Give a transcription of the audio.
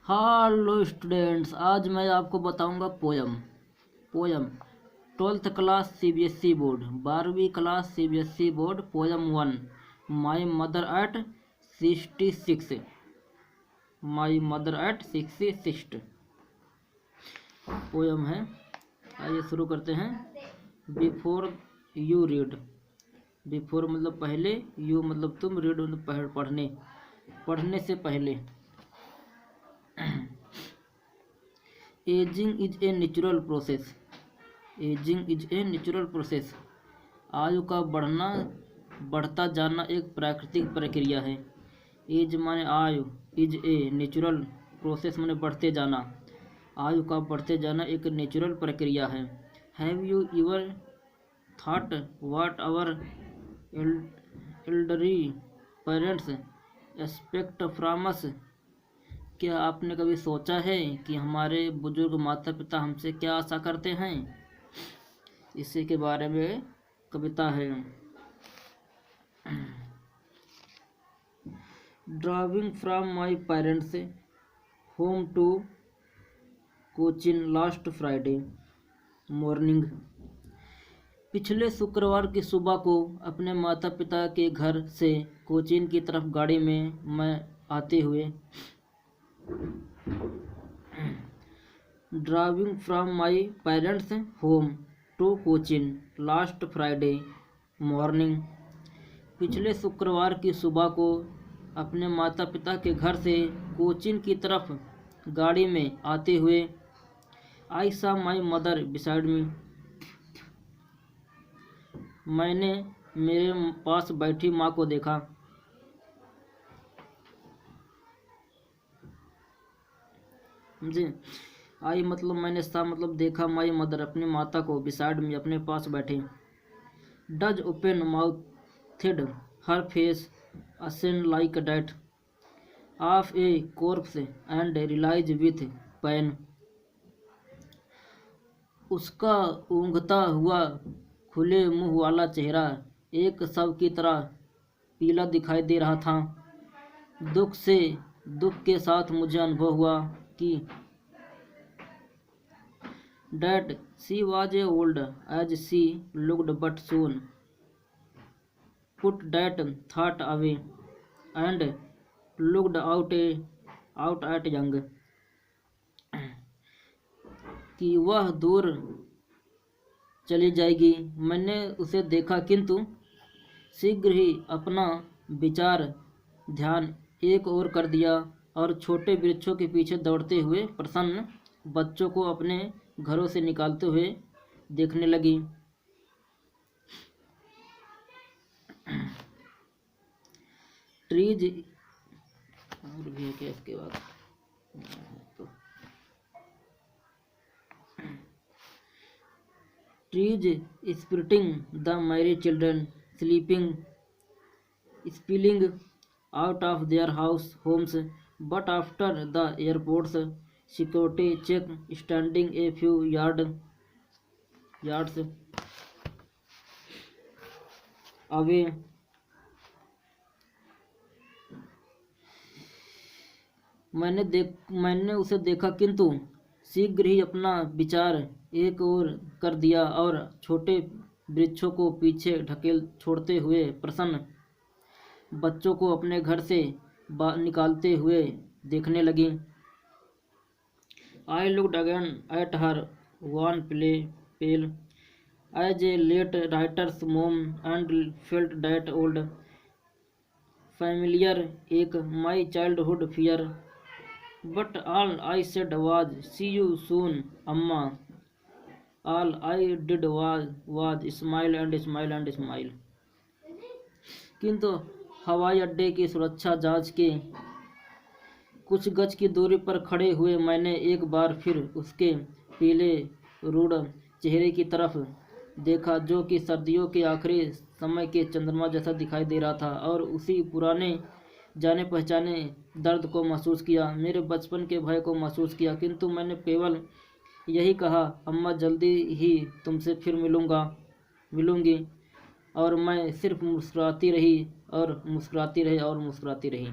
Hello students, आज मैं आपको बताऊंगा poem. 12th class CBSE board, 12वीं class CBSE board, poem 1 my mother at 66। My mother at 66 poem है। आइए शुरू करते हैं। Before you read. बिफोर मतलब पहले, यू मतलब तुम, रीड मतलब पढ़ने से पहले। Ageing is a natural process. Ageing is a natural process. आयु का बढ़ता जाना एक प्राकृतिक प्रक्रिया है। एज माने आयु, इज ए नेचुरल प्रोसेस माने बढ़ते जाना। आयु का बढ़ते जाना एक नेचुरल प्रक्रिया है। Have you ever thought what our elderly parents expect from us. क्या आपने कभी सोचा है कि हमारे बुजुर्ग माता पिता हमसे क्या आशा करते हैं? इसी के बारे में कविता है। Driving from my parents home to Cochin last Friday morning. पिछले शुक्रवार की सुबह को अपने माता पिता के घर से कोचिन की तरफ गाड़ी में मैं आते हुए। Driving from my parents home to Cochin last Friday morning. पिछले शुक्रवार की सुबह को अपने माता पिता के घर से कोचिन की तरफ गाड़ी में आते हुए। आई सा माई मदर बिसाइड मी। मैंने मेरे पास बैठी माँ को देखा। जी, आई मतलब मैंने, सा मतलब देखा, माई मदर अपनी माता को, बिसाइड में अपने पास बैठे। Does open mouthed her face ashen like that of a corpse and realise with pain. उसका ऊँघता हुआ खुले मुंह वाला चेहरा एक शव की तरह पीला दिखाई दे रहा था। दुख के साथ मुझे अनुभव हुआ कि that she was old as she looked, but soon put that thought away and looked out at young। कि वह दूर चली जाएगी। मैंने उसे देखा, किंतु शीघ्र ही अपना विचार ध्यान एक ओर कर दिया और छोटे वृक्षों के पीछे दौड़ते हुए प्रसन्न बच्चों को अपने घरों से निकालते हुए देखने लगी। ट्रीज और भी है क्या इसके बाद? Trees sprinting the merry children sleeping spilling out of their homes, but after the airport's security check standing a few yards away, मैंने उसे देखा, किंतु शीघ्र ही अपना विचार एक ओर कर दिया और छोटे वृक्षों को पीछे ढकेल छोड़ते हुए प्रसन्न बच्चों को अपने घर से निकालते हुए देखने लगी। I looked again at her wan pale as a late winter's moon and felt that old familiar ache my childhood fear, but all I said was see you soon अम्मा। All I did was smile and smile and smile. किंतु हवाई अड्डे की सुरक्षा जांच के कुछ गज की दूरी पर खड़े हुए मैंने एक बार फिर उसके पीले रूढ़ चेहरे की तरफ देखा, जो कि सर्दियों के आखिरी समय के चंद्रमा जैसा दिखाई दे रहा था, और उसी पुराने जाने पहचाने दर्द को महसूस किया, मेरे बचपन के भय को महसूस किया। किंतु मैंने केवल यही कहा, अम्मा जल्दी ही तुमसे फिर मिलूंगी, और मैं सिर्फ मुस्कुराती रही और मुस्कुराती रही।